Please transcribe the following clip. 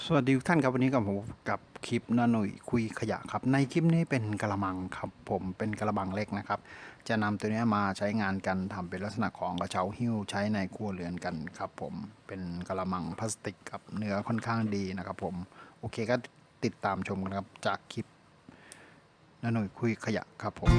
สวัสดีทุกท่านครับวันนี้กับผมกับคลิปน้าหนุ่ยคุยขยะครับในคลิปนี้เป็นกระมังครับผมเป็นกระมังเล็กนะครับจะนำตัวนี้มาใช้งานกันทำเป็นลักษณะของกระเช้าหิ้วใช้ในครัวเรือนกันครับผมเป็นกระมังพลาสติกครับเนื้อค่อนข้างดีนะครับผมโอเคก็ติดตามชมกันครับจากคลิปน้าหนุ่ยคุยขยะครับผม